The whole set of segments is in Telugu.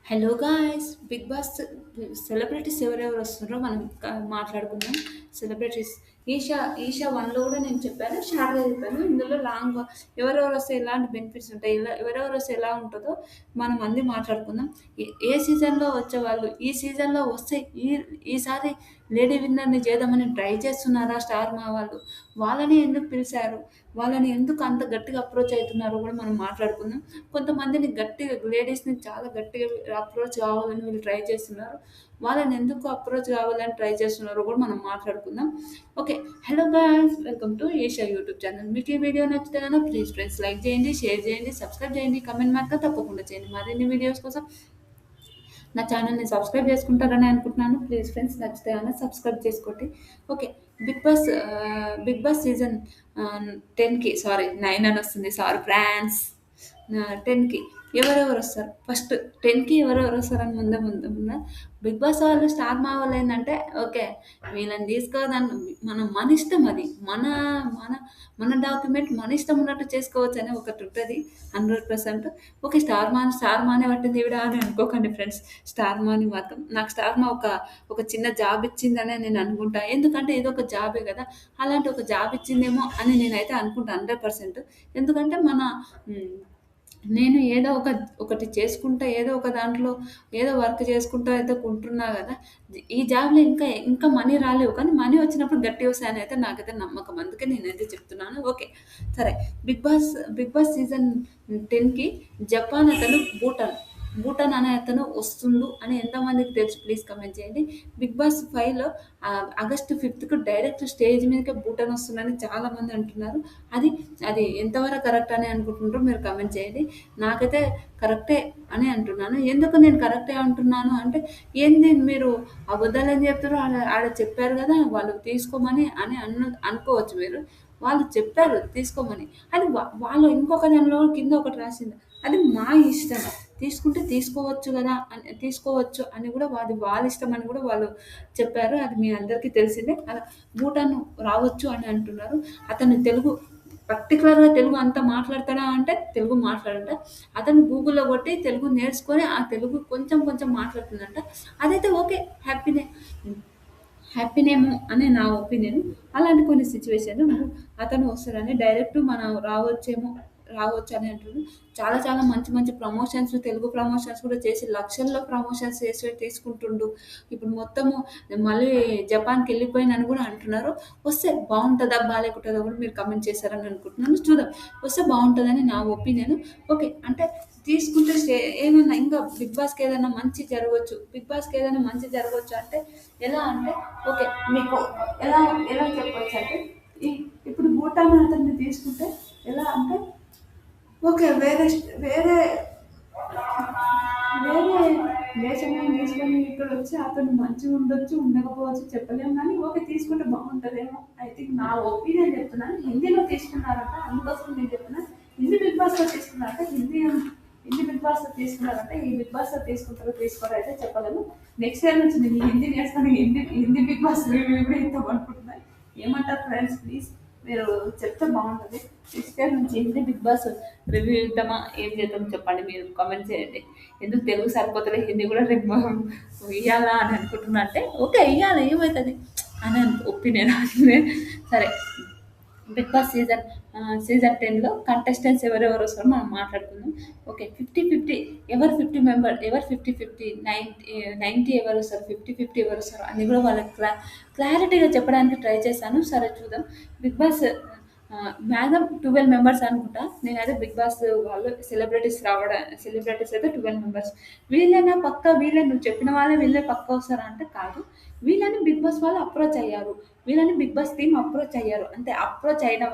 Hello guys! 'Bigg Boss' celebrities ఎవరెవరు వస్తున్నారో మనం మాట్లాడుకుందాం. సెలబ్రిటీస్ ఈషా 1లో కూడా నేను చెప్పాను. షార్ట్‌గా చెప్పాను. ఇందులో లాంగ్‌గా ఎవరెవరు వస్తే ఎలాంటి బెనిఫిట్స్ ఉంటాయి, ఎవరెవరు వస్తే ఎలా ఉంటదో మనం అన్నీ మాట్లాడుకుందాం. ఏ సీజన్‌లో వచ్చేవాళ్ళు ఈ సీజన్‌లో వస్తే ఈసారి లేడీ విన్నర్‌ని చేద్దామని ట్రై చేస్తున్నారా స్టార్ మా వాళ్ళు? వాళ్ళని ఎందుకు పిలిచారు? వాళ్ళని ఎందుకు అంత గట్టిగా అప్రోచ్ అయితున్నారో కూడా మనం మాట్లాడుకుందాం. కొంతమందిని గట్టిగా లేడీస్‌ని చాలా గట్టిగా అప్రోచ్ కావాలని వీళ్ళు ట్రై చేస్తున్నారు. వాళ్ళని ఎందుకు అప్రోచ్ కావాలని ట్రై చేస్తున్నారో కూడా మనం మాట్లాడుకుందాం. Okay. Hello guys! Welcome to Asia YouTube channel. మీకు ఈ వీడియో నచ్చితే గనుక ప్లీజ్ ఫ్రెండ్స్ లైక్ చేయండి, షేర్ చేయండి, సబ్స్క్రైబ్ చేయండి, కామెంట్ మాత్రం తప్పకుండా చేయండి. మరిన్ని వీడియోస్ కోసం నా ఛానల్‌ని సబ్స్క్రైబ్ చేసుకుంటారని అనుకుంటున్నాను. ప్లీజ్ ఫ్రెండ్స్ నచ్చితే గనక సబ్స్క్రైబ్ చేసుకోండి. ఓకే. 'బిగ్ బాస్' సీజన్ 10కి సారీ 9 అని వస్తుంది. Sorry France. 10కి ఎవరెవరొస్తారు? ఫస్ట్ 10కి ఎవరెవరొస్తారని ముందే 'బిగ్ బాస్' వాళ్ళు స్టార్ మా వాళ్ళేందంటే ఓకే. వీళ్ళని తీసుకోదని మన ఇష్టం అది. మన మన మన డాక్యుమెంట్ మన ఇష్టం ఉన్నట్టు చేసుకోవచ్చని ఒకటుంటది 100%. ఓకే. స్టార్ మానే పట్టింది ఈవిడ అని అనుకోకండి ఫ్రెండ్స్. స్టార్ మాని మాత్రం నాకు స్టార్ మా ఒక చిన్న జాబ్ ఇచ్చిందనే నేను అనుకుంటా. ఎందుకంటే ఏదో ఒక జాబే గదా! అలాంటి ఒక జాబ్ ఇచ్చిందేమో అని నేనైతే అనుకుంటా 100%. ఎందుకంటే హ్మ్. నేను ఏదో ఒకటి చేసుకుంటా, ఏదో ఒక దాంట్లో ఏదో వర్క్ చేసుకుంటా అయితే ఉంటున్నా గదా! ఈ జాబ్‌లో ఇంకా మనీ రాలేవు. కానీ మనీ వచ్చినప్పుడు గట్టిగా వస్తాయనైతే నాకైతే నమ్మకం. అందుకే నేనైతే చెప్తున్నాను. ఓకే. సరే 'బిగ్ బాస్' సీజన్ 10కి జపాన్ అతను భూటాన్ అనే అతను వస్తుండు అని ఎంతమందికి తెలుసు ప్లీజ్ కామెంట్ చేయండి. 'బిగ్ బాస్ 5లో' ఆగస్ట్ 5థ్‌కి డైరెక్ట్ స్టేజ్ మీదకే భూటాన్ వస్తుందని చాలామంది అంటున్నారు. అది అది ఎంతవరకు కరెక్ట్ అని అనుకుంటున్నారో మీరు కామెంట్ చేయండి. నాకైతే కరెక్టే అని అంటున్నాను. ఎందుకు నేను కరెక్టే అంటున్నాను అంటే, ఏంది మీరు అబద్ధాలేం చెప్తుర్రు? ఆడ ఆడ చెప్పారు గదా! వాళ్ళు తీసుకోమని అని అనుకోవచ్చు మీరు. వాళ్ళు చెప్పారు తీసుకోమని. అది వాళ్ళు ఇంకొక దానిలో కింద ఒకటి రాసింది. అది మా ఇష్టం. తీసుకుంటే తీసుకోవచ్చు గదా! తీసుకోవచ్చు అని గూడా వాళ్ళ ఇష్టం అని గూడా వాళ్ళు చెప్పారు. అది మీ అందరికీ తెలిసిందే. అలా భూటాన్ రావచ్చు అని అంటున్నారు. అతను పర్టిక్యులర్‌గా తెలుగు అంత మాట్లాడతాడా అంటే తెలుగు మాట్లాడట. అతను గూగుల్‌లో కొట్టి తెలుగు నేర్చుకొని ఆ తెలుగు కొంచెం కొంచెం మాట్లాడుతుందంట. అదైతే ఓకే. హ్యాపీనేమో అని నా ఒపీనియన్. అలాంటి కొన్ని సిట్యుయేషన్‌లు అతను వస్తాడని డైరెక్ట్ మనం రావచ్చని అంటున్నారు. చాలా చాలా మంచి మంచి ప్రమోషన్స్ తెలుగు ప్రమోషన్స్ కూడా చేసి లక్షల్లో ప్రమోషన్స్ చేసి తీసుకుంటుండు. ఇప్పుడు మొత్తము మళ్ళీ జపాన్‌కెళ్ళిపోయానని కూడా అంటున్నారు. వస్తే బావుంటదా? బాలేకుంటదా? కూడా మీరు కామెంట్ చేశారని అనుకుంటున్నాను. చూద్దాం. వస్తే బావుంటదని నా ఒపీనియన్. ఓకే. అంటే తీసుకుంటే ఏమన్నా ఇంకా 'బిగ్ బాస్‌కి' ఏదైనా మంచి జరగొచ్చు. 'బిగ్ బాస్‌కి' ఏదైనా మంచి జరగొచ్చు అంటే ఎలా అంటే ఓకే. మీకు ఎలా ఎలా చెప్పొచ్చంటే ఈ ఇప్పుడు భూటాన్ అతన్ని తీసుకుంటే ఎలా అంటే ఓకే. వేరే దేశంలోని తీసుకొని ఇక్కడొచ్చి అతను మంచిగుండొచ్చు, ఉండకపోవచ్చు చెప్పలేము గానీ, ఓకే. తీసుకుంటే బావుంటదేమో! ఐ థింక్ నా ఒపీనియన్ చెప్తున్నాను. హిందీలో తీసుకున్నారంట. అందుకోసం నేను చెప్తున్నా. బిగ్ బాస్‌లో తీసుకున్నారంట. హిందీ బిగ్ బాస్‌లో తీసుకున్నారంట. ఈ బిగ్ బాస్‌లో తీసుకుంటారో తీసుకోరో అయితే చెప్పలేము. నెక్స్ట్ ఇయర్ నుంచి నేను హిందీ నేర్చుకొని హిందీ బిగ్ బాస్ రివ్యూ కూడా ఇద్దామనుకుంటున్నా. ఏమంటారు ఫ్రెండ్స్ ప్లీజ్ మీరు చెప్తే బావుంటది. నెక్స్ట్ ఇయర్ నుంచి హిందీ బిగ్ బాస్ రివ్యూ ఇద్దామా? ఏం చేద్దాం చెప్పండి మీరు కామెంట్ చేయండి. ఎందుకు తెలుగు సరిపోతలే హిందీ కూడా రేపు ఇయ్యాలా అని అనుకుంటున్నా అంటే ఓకే. ఇయ్యాలి ఏమైతది అని ఒపీనియన్. సరే 'బిగ్ బాస్' సీజన్ 10లో కంటెస్టెంట్స్ ఎవరెవరు వస్తారో మనం మాట్లాడుకుందాం. ఓకే. 50, 50 ఎవరు 50, 50 90 ఎవరొస్తారు? 50, 50 ఎవరొస్తారు? అని కూడా వాళ్ళకి క్లారిటీగా చెప్పడానికి ట్రై చేశాను. సరే చూద్దాం. 'బిగ్ బాస్' మాక్సిమం 12 మెంబర్స్ అనుకుంటా. నేనైతే 'బిగ్ బాస్' వాళ్ళు సెలబ్రిటీస్ అయితే 12 మెంబర్స్. వీళ్ళే నువ్వు చెప్పిన వాళ్ళే వీళ్ళే పక్కా వస్తారా అంటే కాదు. వీళ్ళని 'బిగ్ బాస్' వాళ్ళు అప్రోచ్ అయ్యారు. వీళ్ళని 'బిగ్ బాస్' టీమ్ అప్రోచ్ అయ్యారు. అంతే అప్రోచ్ అయిన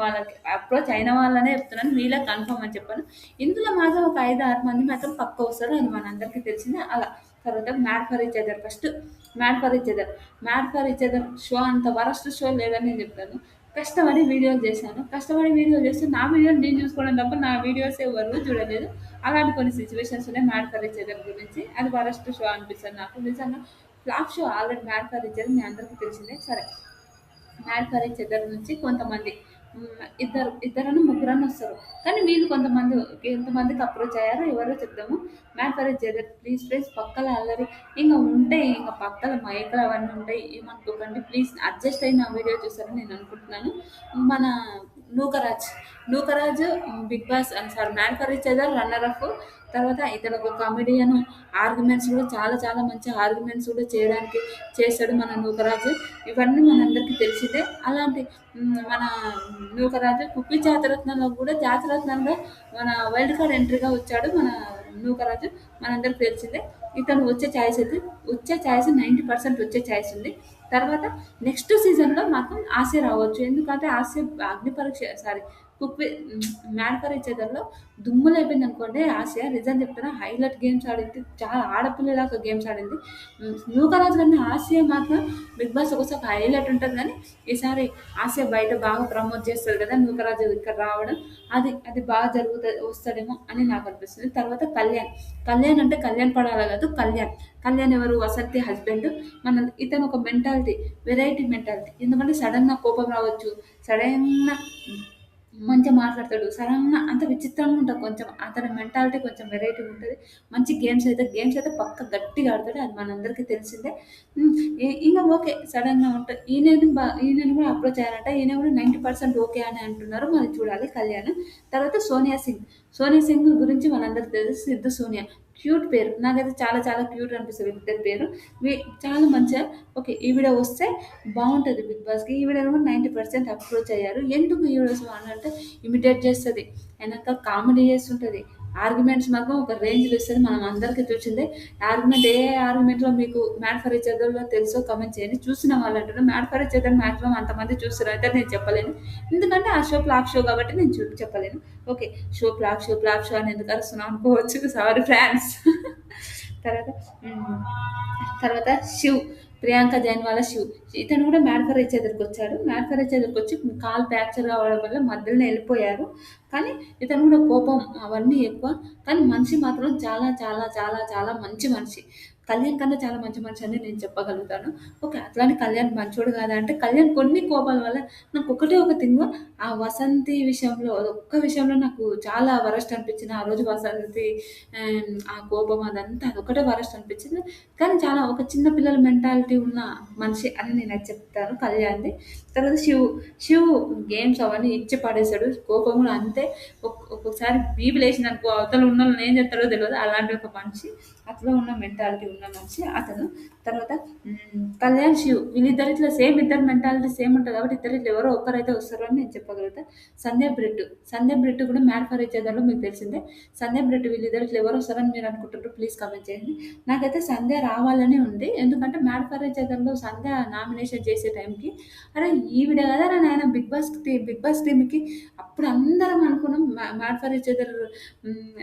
వాళ్ళనే చెప్తున్నాను. వీళ్ళే కన్ఫర్మ్ అని చెప్పాను. ఇందులో మాత్రం ఒక 5, 6 మంది మాత్రం పక్కా వస్తారు. అది మనందరికీ తెలిసిందే. అలా తర్వాత 'mad for each other' first 'mad for each other' 'mad for each other' show అంత వరస్ట్ షో లేదని నేను చెప్తాను. కష్టపడి వీడియోలు చేశాను. కష్టపడి వీడియోలు చేస్తే నా వీడియోలు నేను చూసుకోవడం తప్ప నా వీడియోస్ ఎవరు చూడలేదు. అలాంటి కొన్ని సిట్యుయేషన్స్ ఉన్నాయి 'మ్యాడ్ ఫర్ ఈచ్ అదర్' గురించి. అది వరస్ట్ షో అనిపిస్తది నాకు. నిజంగా flop show already 'mad for each other' మీ అందరికీ తెలిసిందే. సరే 'మ్యాడ్ ఫర్ ఈచ్ అదర్' నుంచి కొంతమంది ఇద్దరన్నా ముగ్గురన్నా వస్తారు. కానీ వీళ్ళు కొంతమంది ఎంతమందికి అప్రోచ్ అయ్యారో ఎవరో చెప్దాము. Mad for each other please please పక్కల అల్లరి ఇంక ఉంటాయి. ఇంక పక్కల మైకులు అవన్నీ ఉంటాయి. ఏమనుకోకండి ప్లీజ్ అడ్జస్ట్ అయ్యి నా వీడియో చూస్తారని నేను అనుకుంటున్నాను. మన Nookaraj, Nookaraj Bigg Boss sorry made for each other runner up. తర్వాత ఇతను ఒక కామెడియన్. ఆర్గ్యుమెంట్స్ కూడా చాలా చాలా మంచి ఆర్గ్యుమెంట్స్ కూడా చేయడానికి చేస్తాడు మన నూకరాజు. ఇవన్నీ మనందరికీ తెలిసిందే. అలాంటి మన నూకరాజు కుప్పి జాతిరత్నంలో కూడా జాతిరత్నంలో మన వైల్డ్ కార్డ్ ఎంట్రీగా వచ్చాడు మన నూకరాజు. మనందరికి తెలిసిందే. ఇతను వచ్చే ఛాయిస్ 90% వచ్చే ఛాయిస్ ఉంది. తర్వాత నెక్స్ట్ సీజన్‌లో మాత్రం ఆసియా రావచ్చు. ఎందుకంటే ఆసియా అగ్ని పరీక్ష sorry cook mad for each అదర్‌లో దుమ్ము లేపిందనుకోండి ఆసియా. నిజం చెప్తున్నా హైలైట్ గేమ్స్ ఆడింది. చాలా ఆడపిల్లలాగా గేమ్స్ ఆడింది. నూకరాజు కన్నా ఆసియా మాత్రం బిగ్ బాస్ ఒక్కోసారి హైలైట్ ఉంటది గానీ, ఈసారి ఆసియా బయట బాగా ప్రమోట్ చేస్తది కదా! నూకరాజు ఇక్కడ రావడం. అది బాగా వస్తాడేమో అని నాకు అనిపిస్తుంది. తర్వాత కళ్యాణ్. కళ్యాణ్ అంటే కళ్యాణ్ పడాల కాదు కళ్యాణ్. కళ్యాణ్ ఎవరు? వసంతి హస్బెండ్. ఇతను ఒక మెంటాలిటీ, వెరైటీ మెంటాలిటీ. ఎందుకంటే సడెన్‌గా కోపం రావచ్చు. సడెన్‌గా మంచిగా మాట్లాడతాడు. సడెన్‌గా అంత విచిత్రంగా ఉంటది కొంచెం. అతని మెంటాలిటీ కొంచెం వెరైటీగా ఉంటది. మంచి గేమ్స్ అయితే పక్కా గట్టిగా ఆడతాడు. అది మనందరికీ తెలిసిందే. హ్మ్. ఇంగ ఓకే. సడెన్‌గా ఉంటది. ఈయనని కూడా అప్రోచ్ అయ్యారంట. ఈయన కూడా 90% ఓకే అని అంటున్నారు. మరి చూడాలి కళ్యాణ్. తర్వాత సోనియా సింగ్. సోనియా సింగ్ గురించి మనందరికి తెలుసు. సిద్ధు సోనియా. క్యూట్ పేరు. నాకైతే చాలా చాలా క్యూట్ అనిపిస్తది వీళ్ళిద్దరి పేరు. వి చాలా మంచిగా ఓకే. ఈవిడ వస్తే బావుంటది బిగ్ బాస్‌కి. ఈవిడ కూడా 90% అప్రోచ్ అయ్యారు. ఎందుకు ఈవిడ అనంటే ఇమిటేట్ చేస్తది. ఎనక కామెడీ చేస్తుంటది. ఆర్గ్యుమెంట్స్ మాత్రం ఒక రేంజ్‌లో ఇస్తది. మనం అందరికీ తెలిసిందే. ఆర్గ్యుమెంట్‌లో మీకు 'మ్యాడ్ ఫర్ ఈచ్ అదర్‌లో' తెలుసో కామెంట్ చేయండి. చూసిన వాళ్ళంటున్నారు. 'Mad for each other' maximum అంతమంది చూస్తారైతే నేను చెప్పలేను. ఎందుకంటే ఆ షో ఫ్లాప్ షో కాబట్టి నేను చెప్పలేను. ఓకే. ఫ్లాప్ షో అని ఎందుకు అరుస్తున్నావు అనుకోవచ్చు. Sorry France. తర్వాత హ్మ్. తర్వాత శివ్. ప్రియాంక జైన్ వాళ్ళ శివ్. ఇతను కూడా మ్యాడ్ ఫర్ ఈచ్ అదర్‌కొచ్చాడు. మ్యాడ్ ఫర్ ఈచ్ అదర్‌కొచ్చి కాలు ఫ్రాక్చర్ కావడం వల్ల మధ్యలోనే ఎళ్ళిపోయారు. కానీ ఇతను కూడా కోపం అవన్నీ ఎక్కువ. కానీ మనిషి మాత్రం చాలా చాలా చాలా చాలా మంచి మనిషి. కళ్యాణ్ కన్నా చాలా మంచి మనిషి అని నేను చెప్పగలుగుతాను. ఓకే. అట్లని కళ్యాణ్ మంచోడు కాదా అంటే కళ్యాణ్ కొన్ని కోపాల వల్ల నాకొకటే ఒక థింగు ఆ వసంతి విషయంలో అదొక్క విషయంలో నాకు చాలా వరస్ట్ అనిపించింది. ఆ రోజు వసంతి ఆ కోపం అదంతా అదొక్కటే వరస్ట్ అనిపించింది. కానీ చాలా ఒక చిన్న పిల్లల మెంటాలిటీ ఉన్న మనిషి అని నేనైతే చెప్తాను కళ్యాణ్‌ది. తర్వాత శివ్ గేమ్స్ అవన్నీ ఇచ్చి పడేసాడు. కోపం కూడా అంతే. ఒక్కొక్కసారి బీపీ లేసిందనుకో అవతల ఉన్నోళ్ళని ఏం చేస్తాడో తెలవదు. అలాంటి ఒక మనిషి. అట్లా ఉన్న మెంటాలిటీ ఉన్న మనిషి అతను. తర్వాత కళ్యాణ్, శివ్ వీళ్ళిద్దరిట్లో సేమ్ ఇద్దరి మెంటాలిటీ సేమ్ ఉంటది కాబట్టి ఇద్దరిట్లో ఎవరో ఒక్కరైతే వస్తారు అని నేను చెప్పగలుగుతా. సందీప్ రెడ్డి కూడా మ్యాడ్ ఫర్ ఈచ్ అదర్‌లో మీకు తెలిసిందే. సందీప్ రెడ్డి వీళ్ళిద్దరిట్లో ఎవరు వస్తారని మీరు అనుకుంటుర్రు? ప్లీజ్ కామెంట్ చేయండి. నాకైతే సంధ్య రావాలనే ఉంది. ఎందుకంటే మ్యాడ్ ఫర్ ఈచ్ అదర్‌లో సంధ్య నామినేషన్ చేసే టైంకి అరే! ఈవిడ కదరా నాయన బిగ్ బాస్ టీమ్‌కి అప్పుడు అందరం అనుకున్నాం. Mad for each other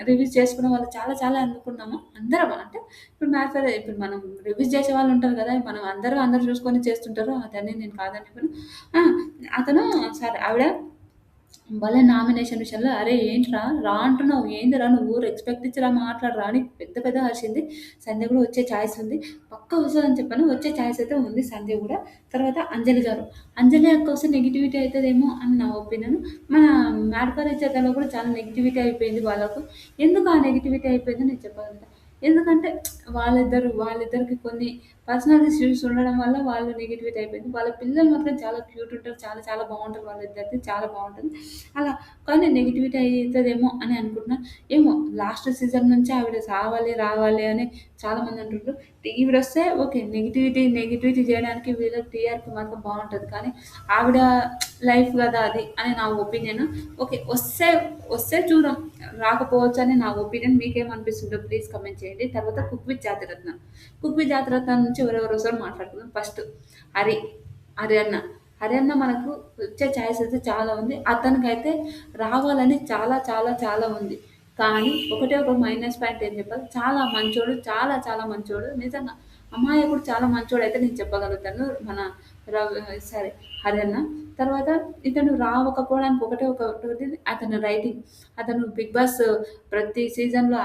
reviews చేసుకునే వాళ్ళు చాలా చాలా అనుకున్నాము. అందరం అంటే ఇప్పుడు మనం రివ్యూస్ చేసేవాళ్ళు ఉంటారు కదా! మనం అందరూ చూసుకొని చేస్తుంటారు. అదని నేను కాదని చెప్పను. ఆ! అతను సరే ఆవిడ భలే నామినేషన్ విషయంలో "అరేయ్! ఏంట్రా రా అంటున్నావు. ఏందిరా నువ్వు రెస్పెక్ట్ ఇచ్చి మాట్లాడరా" అని పెద్ద పెద్దగా అరిచింది. సంధ్య కూడా వచ్చే ఛాయిస్ ఉంది. పక్కా వస్తదని చెప్పాను. వచ్చే ఛాయిస్ అయితే ఉంది సంధ్య కూడా. తర్వాత అంజలి గారు. అంజలి అక్క వస్తే నెగటివిటీ అయితదేమో అని నా ఒపీనియన్. మన మ్యాడ్ ఫర్ ఈచ్ అదర్‌లో కూడా చాలా నెగటివిటీ అయిపోయింది వాళ్ళకు. ఎందుకు ఆ నెగటివిటీ అయిపోయిందో నేను చెప్పగలుగుతా. ఎందుకంటే వాళ్ళిద్దరికి కొన్ని పర్సనల్ ఇష్యూస్ ఉండడం వల్ల వాళ్ళు నెగటివిటీ అయిపోయింది. వాళ్ళ పిల్లలు మాత్రం చాలా క్యూట్ ఉంటారు. చాలా చాలా బావుంటారు వాళ్ళిద్దరిది. చాలా బావుంటది. అలా కానీ నెగటివిటీ అయితదేమో అని అనుకుంటున్నా. ఏమో లాస్ట్ సీజన్ నుంచి ఆవిడ రావాలి అని చాలామంది అంటుండ్రు. ఈవిడొస్తే ఓకే. నెగటివిటీ చేయడానికి వీళ్ళ టీఆర్‌పీ మాత్రం బావుంటది. కానీ ఆవిడ లైఫ్ గదా అది అని నా ఒపీనియన్. ఓకే. వస్తే చూద్దాం. రాకపోవచ్చని నా ఒపీనియన్. మీకేమనిపిస్తుందో ప్లీజ్ కామెంట్ చేయండి. తర్వాత 'cook with Jathiratna'. 'Cook with Jathiratna' నుంచి ఎవరెవరొస్తారో మాట్లాడుకుందాం. ఫస్ట్ హరి, హరి అన్న. హరి అన్న మనకు వచ్చే ఛాయిస్ అయితే చాలా ఉంది. అతనికైతే రావాలని చాలా చాలా చాలా ఉంది. కానీ ఒకటే ఒక మైనస్ పాయింట్ ఏం చెప్పాలి, చాలా మంచోడు. చాలా చాలా మంచోడు. నిజంగా అమాయకుడు చాలా మంచోడైతే నేను చెప్పగలుగుతాను. మన సారీ హరన్న. తర్వాత ఇతను రావకపోవడానికి ఒకటి అతని రైటింగ్. అతను 'బిగ్ బాస్' ప్రతి సీజన్‌లో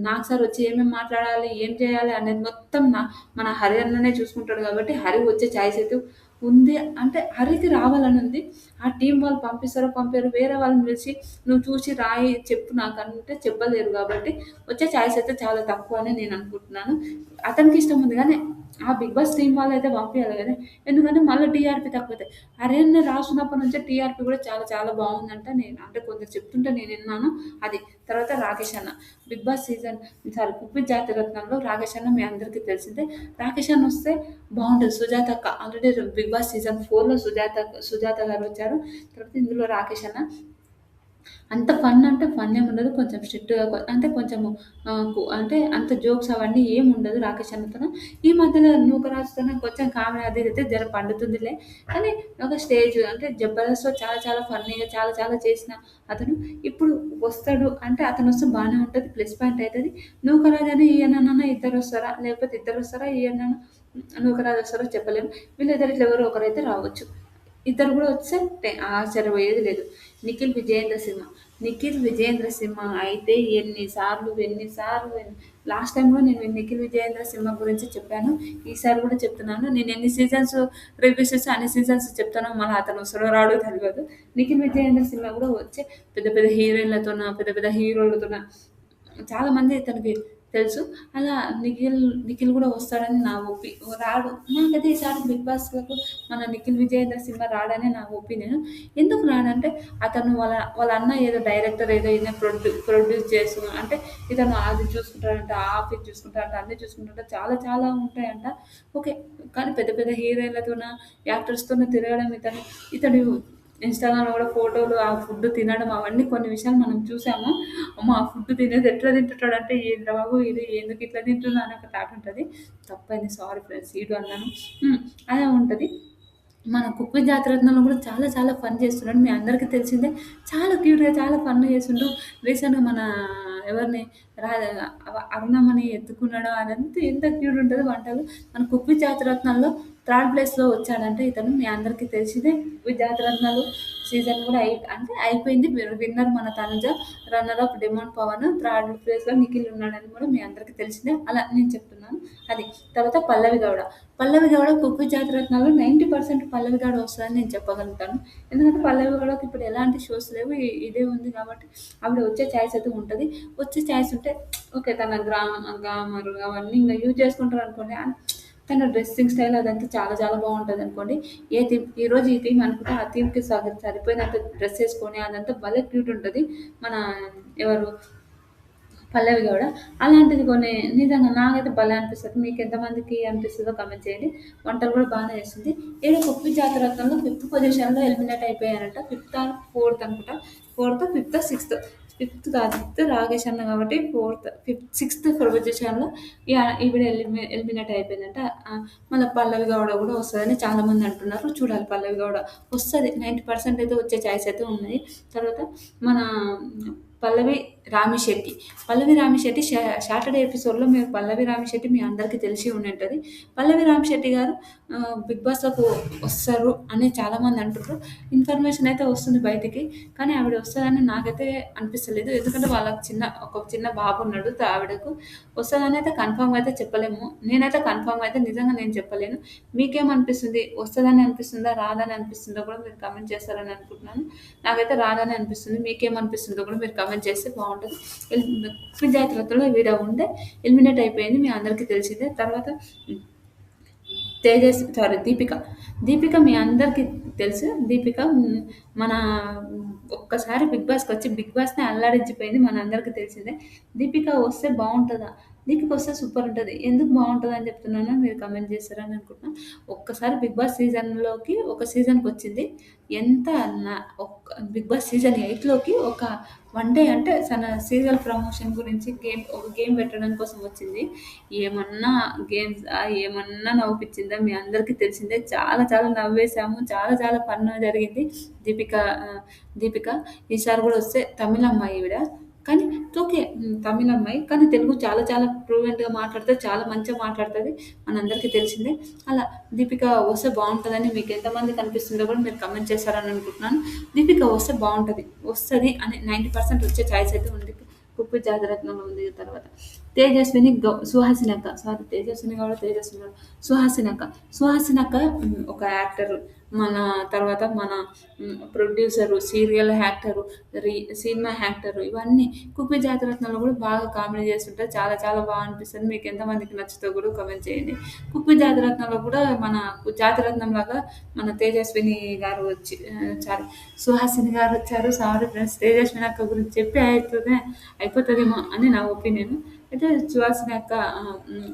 నాగ్ సార్ వచ్చి ఏమేమి మాట్లాడాలి, ఏం చేయాలి అనేది మొత్తం మన హరి అన్ననే చూసుకుంటాడు కాబట్టి హరి వచ్చే ఛాయిస్ అయితే ఉంది అంటే హరికి రావాలని ఉంది. ఆ టీం వాళ్ళు పంపిస్తారో పంపియరో వేరే వాళ్ళని పిలిచి నువ్వు చూసి రాయి చెప్పు నాకంటే చెప్పలేరు కాబట్టి వచ్చే ఛాయిస్ అయితే చాలా తక్కువ అని నేను అనుకుంటున్నాను. అతనికి ఇష్టం ఉంది కానీ ఆ 'బిగ్ బాస్' టీమ్ వాళ్ళైతే పంపియాలి కదా! ఎందుకంటే మళ్ళీ టీఆర్‌పీ తక్కువైతాయి. అరే! నేను రాస్తున్నప్పటి నుంచే టీఆర్‌పీ కూడా చాలా చాలా బావుందంట. నేను అంటే కొందరు చెప్తుంటే నేను విన్నాను. అది. తర్వాత రాకేష్ అన్న. 'బిగ్ బాస్' సీజన్ సారీ 'కుప్పి జాతిరత్నంలో' రాకేష్ అన్న మీ అందరికీ తెలిసిందే. రాకేష్ అన్న వస్తే బావుంటది. సుజాత అక్క ఆల్రెడీ 'బిగ్ బాస్' సీజన్ 4లో సుజాత గారు వచ్చారు. తర్వాత ఇందులో రాకేష్ అన్న. అంత ఫన్ అంటే ఫన్ ఏముండదు. కొంచెం స్ట్రిక్ట్‌గా అంటే కొంచెము అంటే అంత జోక్స్ అవన్నీ ఏముండదు రాకేష్ అన్నతోన. ఈ మధ్యలో నూకరాజుతోనే కొంచెం కామెడీ అది ఇది అయితే జర పండుతుందిలే. కానీ ఒక స్టేజ్ అంటే 'జబర్దస్త్‌లో' చాలా చాలా ఫన్నీగా చాలా చాలా చేసిన అతను ఇప్పుడు వస్తాడు అంటే అతనొస్తే బానే ఉంటది. ప్లస్ పాయింట్ అయితది. నూకరాజు అని ఈయననన్నా ఇద్దరొస్తారా? లేకపోతే ఇద్దరొస్తారా? ఈయననా నూకరాజు వస్తారో చెప్పలేము. వీళ్ళిద్దరిట్లో ఎవరో ఒకరైతే రావచ్చు. ఇద్దరు గూడా వస్తే ఆశ్చర్యపోయేది లేదు. 'నిఖిల్ విజయేంద్ర సింహ'. 'నిఖిల్ విజయేంద్ర సింహ' అయితే ఎన్ని సార్లు లాస్ట్ టైమ్ గూడా నేను 'నిఖిల్ విజయేంద్ర సింహ' గురించి చెప్పాను. ఈసారి గూడా చెప్తున్నాను. నేను ఎన్ని సీజన్స్ రివ్యూస్ ఇస్తే అన్ని సీజన్స్ చెప్తానో మళ్ళా అతను వస్తాడో రాడో తెలవదు. 'నిఖిల్ విజయేంద్ర సింహ' గూడా వచ్చి పెద్ద పెద్ద హీరోయిన్‌లతోన, పెద్ద పెద్ద హీరోలతోన చాలా మంది తనకి తెలుసు. అలా నిఖిల్ గూడా వస్తాడని నా రాడు. నాకైతే ఈసారి 'బిగ్ బాస్'లకు మన 'నిఖిల్ విజయేంద్ర సింహ' రాడని నా ఒపీనియన్. ఎందుకు రాడంటే అతను వాళ్ళ అన్న ఏదో డైరెక్టర్ ఏదో ఈయన ప్రొడ్యూస్ చేస్తూ అంటే ఇతను అది చూసుకుంటాడంట, ఆ ఆఫీస్ చూసుకుంటాడంట, అన్నీ చూసుకుంటాడంట. చాలా చాలా ఉంటాయంట. ఓకే. కానీ పెద్ద పెద్ద హీరోయిన్‌లతోన, యాక్టర్స్‌తోన తిరగడం ఇతడు ఇన్‌స్టాగ్రామ్‌లో గూడా ఫోటోలు, ఆ ఫుడ్ తినడం అవన్నీ కొన్ని విషయాలు మనం చూసాము. అమ్మో! ఆ ఫుడ్ తినేది ఎట్లా తింటుంటాడంటే ఏంట్రా బాబు ఇది ఎందుకు ఇట్లా తింటున్నా అని ఒక థాట్ ఉంటది. తప్పైంది సారీ ఫ్రెండ్స్. ఈడు అన్నాను. హ్మ్. అలా ఉంటది. మన 'కుక్విత్ జాతిరత్నంలో' కూడా చాలా చాలా ఫన్ చేస్తున్నాడు. మీ అందరికీ తెలిసిందే. చాలా క్యూట్‌గా చాలా ఫన్‌గా చేసిండు. రీసెంట్‌గా మన ఎవరిని రా అరుణమ్మని ఎత్తుకున్నాడు. అదంతా ఎంత క్యూట్ ఉంటదో వంటలు. మన 'కుక్విత్ జాతిరత్నాల్లో' థర్డ్ ప్లేస్‌లో వచ్చాడంటే ఇతను మీ అందరికీ తెలిసిందే. 'కుక్విత్ జాతిరత్నాలు' సీజన్ కూడా అంటే అయిపోయింది. విన్నర్ మన Tanuja, runner up demon Pawan, third ప్లేస్‌లో నిఖిల్ ఉన్నాడని కూడా మీ అందరికీ తెలిసిందే. అలా నేను చెప్తున్నాను. అది. తర్వాత పల్లవి గౌడ. పల్లవి గౌడ 'కుక్విత్ జాతిరత్నాల్లో' 90% పల్లవి గౌడ వస్తదని నేను చెప్పగలుగుతాను. ఎందుకంటే పల్లవి గౌడకి ఇప్పుడు ఎలాంటి షోస్ లేవు. ఇదే ఉంది కాబట్టి ఆవిడ వచ్చే ఛాయిస్ అయితే ఉంటది. వచ్చే ఛాయిస్ ఉంటే ఓకే. తన గ్లామర్ అవన్నీ ఇంగ యూజ్ చేసుకుంటారనుకోండి. తన డ్రెస్సింగ్ స్టైల్ అదంతా చాలా చాలా బావుంటదనుకోండి. ఈరోజు ఈ థీమ్ అనుకుంటే ఆ థీమ్‌కి సరిపోయినంత డ్రెస్ ఏసుకొని అదంతా భలే క్యూట్ ఉంటది. మన ఎవరు 'పల్లవి గౌడ'. అలాంటిది కొన్ని నిజంగా నాకైతే భలే అనిపిస్తది. మీకెంతమందికి అనిపిస్తదో కామెంట్ చేయండి. వంటలు కూడా బానే చేస్తుంది. ఈడ 'కుక్విత్ జాతిరత్నంలో' ఫిఫ్త్ పొజిషన్‌లో ఎలిమినేట్ అయిపోయారంట. ఫిఫ్త్ ఆర్ ఫోర్త్ అనుకుంటా. ఫోర్తో, ఫిఫ్తో, సిక్స్త్. ఫిఫ్త్ కాదు. ఫిఫ్త్ రాకేష్ అన్న కాబట్టి సిక్స్త్ పొజిషన్‌లో ఈవిడ ఎలిమినేట్ అయిపోయిందంట. మళ్ళా పల్లవి గౌడ కూడా వస్తదని చాలామంది అంటున్నారు. చూడాలి పల్లవి గౌడ వస్తది. 90% అయితే వచ్చే ఛాయిస్ అయితే ఉన్నాయి. తర్వాత మన పల్లవి రామిశెట్టి. పల్లవి రామిశెట్టి సాటర్‌డే ఎపిసోడ్‌లో మీరు పల్లవి రామిశెట్టి మీ అందరికీ తెలిసి ఉండుంటది. పల్లవి రామిశెట్టి గారు 'బిగ్ బాస్'లోకి వస్తారు అని చాలామంది అంటుర్రు. ఇన్ఫర్మేషన్ అయితే వస్తుంది బయటికి. కానీ ఆవిడ వస్తదని నాకైతే అనిపిస్తలేదు. ఎందుకంటే వాళ్ళకి ఒక చిన్న బాబున్నాడు. ఆవిడకు వస్తదని అయితే కన్ఫర్మ్‌గా అయితే చెప్పలేము. నేనైతే కన్ఫర్మ్‌గా అయితే నిజంగా నేను చెప్పలేను. మీకేమనిపిస్తుంది? వస్తదని అనిపిస్తుందా? రాదని అనిపిస్తుందా కూడా మీరు కామెంట్ చేస్తారని అనుకుంటున్నాను. నాకైతే రాదని అనిపిస్తుంది. మీకేమనిపిస్తుందో కూడా మీరు కామెంట్ చేస్తే బావుంటది. విద్యార్థులతో ఈవిడ ఉండే ఎలిమినేట్ అయిపోయింది. మీ అందరికీ తెలిసిందే. తర్వాత దీపిక. దీపిక మీ అందరికీ తెలుసు. దీపిక మన ఒక్కసారి 'బిగ్ బాస్'కొచ్చి 'బిగ్ బాస్‌నే' అల్లాడించిపోయింది. మనందరికీ తెలిసిందే. దీపిక వస్తే బావుంటదా? దీపిక వస్తే సూపర్ ఉంటది. ఎందుకు బావుంటదని చెప్తున్నానో మీరు కామెంట్ చేస్తారని అనుకుంటున్నా. ఒక్కసారి 'బిగ్ బాస్' సీజన్‌లోకి ఒక సీజన్‌కొచ్చింది. ఎంత నా బిగ్ బాస్ సీజన్ 8లోకి ఒక వన్ డే అంటే తన సీరియల్ ప్రమోషన్ గురించి ఒక గేమ్ పెట్టడం కోసం వచ్చింది. ఏమన్నా ఏమన్నా నవ్వుపిచ్చిందా మీ అందరికీ తెలిసిందే. చాలా చాలా నవ్వేసాము. చాలా చాలా ఫన్ జరిగింది. దీపిక దీపిక ఈసారి గూడా వస్తే తమిళమ్మాయి ఈవిడ. కానీ ఓకే. తమిళమ్మాయి. కానీ తెలుగు చాలా చాలా ఫ్లూయెంట్‌గా మాట్లాడుతది. చాలా మంచిగా మాట్లాడుతది. మనందరికీ తెలిసిందే. అలా దీపిక వస్తే బావుంటదని మీకెంతమందికి అనిపిస్తుందో కూడా మీరు కామెంట్ చేస్తారని అనుకుంటున్నాను. దీపిక వస్తే బావుంటది. వస్తది అని 90% వచ్చే ఛాయిస్ అయితే ఉంది. 'కుక్కు జాతిరత్నంలో' ఉంది తర్వాత. తేజస్విని సుహాసినక్క, సారీ తేజస్విని గౌడ, తేజస్విని గౌడ, సుహాసినక్క. సుహాసినక్క ఒక యాక్టర్, మన తర్వాత మన ప్రొడ్యూసరు, సీరియల్ యాక్టరు, రీ సినిమా యాక్టరు, ఇవన్నీ కుప్పి జాతిరత్నాలు కూడా బాగా కామెడీ చేస్తుంటారు. చాలా చాలా బాగా అనిపిస్తుంది. మీకు ఎంతమందికి నచ్చుతో కూడా కామెంట్ చేయండి. కుప్పి జాతిరత్నంలో కూడా మన జాతిరత్నం లాగా మన తేజస్విని గారు వచ్చి సారీ సుహాసిని గారు వచ్చారు. సారీ ఫ్రెండ్స్, తేజస్విని అక్క గురించి చెప్పి అయిపోతుందేమో అని నా ఒపీనియన్. అయితే సుహాసిని అక్క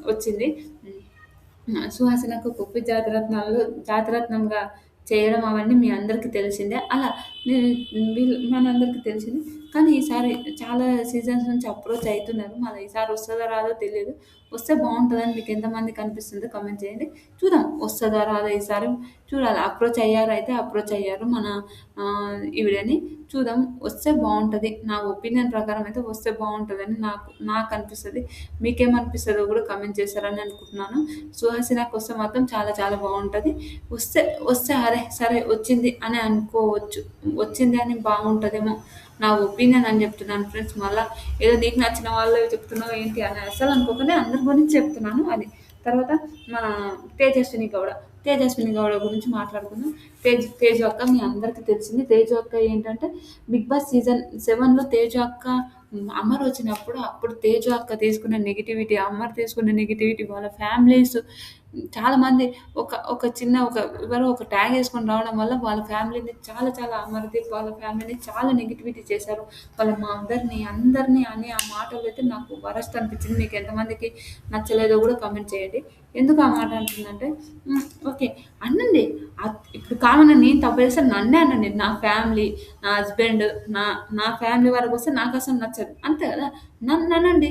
వచ్చింది. సుహాసినకు కుప్పి జాతిరత్నాలు జాతిరత్నంగా చేయడం అవన్నీ మీ అందరికీ తెలిసిందే. అలా మనందరికీ తెలిసింది. కానీ ఈసారి చాలా సీజన్స్ నుంచి అప్రోచ్ అయితున్నారు. మళ్ళీ ఈసారి వస్తదో రాదో తెలియదు. వస్తే బాగుంటుందని మీకు ఎంతమందికి అనిపిస్తుందో కామెంట్ చేయండి. చూద్దాం వస్తదో రాదో ఈసారి చూడాలి. అప్రోచ్ అయ్యారు అయితే అప్రోచ్ అయ్యారు మన ఈవిడని. చూద్దాం వస్తే బాగుంటుంది. నా ఒపీనియన్ ప్రకారం అయితే వస్తే బాగుంటుందని నాకు అనిపిస్తుంది. మీకేమనిపిస్తుందో కూడా కామెంట్ చేస్తారని అనుకుంటున్నాను. సుహాసినకి వస్తే మాత్రం చాలా చాలా బాగుంటుంది. వస్తే వస్తే అరే సరే వచ్చింది అని అనుకోవచ్చు. వచ్చింది అని బాగుంటుందేమో నా ఒపీనియన్ అని చెప్తున్నాను ఫ్రెండ్స్. మళ్ళీ ఏదో నీకు నచ్చిన వాళ్ళు చెప్తున్నావు ఏంటి అని అసలు అనుకోకుండా అందరి గురించి చెప్తున్నాను అది. తర్వాత మన తేజస్విని గౌడ, తేజస్విని గౌడ గురించి మాట్లాడుకుందాం. తేజు అక్క మీ అందరికీ తెలిసింది. తేజు అక్క ఏంటంటే బిగ్ బాస్ సీజన్ 7లో తేజు అక్క అమర్ వచ్చినప్పుడు అప్పుడు తేజు అక్క తీసుకున్న నెగిటివిటీ, అమర్ తీసుకున్న నెగిటివిటీ, వాళ్ళ ఫ్యామిలీస్ చాలామంది ఒక ఒక చిన్న ఒక ఎవరో ఒక ట్యాగ్ వేసుకొని రావడం వల్ల వాళ్ళ ఫ్యామిలీని చాలా చాలా అమర్దీప్ వాళ్ళ ఫ్యామిలీని చాలా నెగిటివిటీ చేశారు. వాళ్ళ మా అందరినీ అనే ఆ మాటలు అయితే నాకు వరస్ట్ అనిపించింది. మీకు ఎంతమందికి నచ్చలేదో కూడా కామెంట్ చేయండి. ఎందుకు ఆ మాట అంటుందంటే ఓకే అనండి. ఇప్పుడు కామన్ నేను తప్పు చేస్తే నన్నే అనండి. నా ఫ్యామిలీ, నా హస్బెండ్, నా నా ఫ్యామిలీ వరకు వస్తే నాకు అసలు నచ్చదు అంతే కదా. నన్ను అనండి.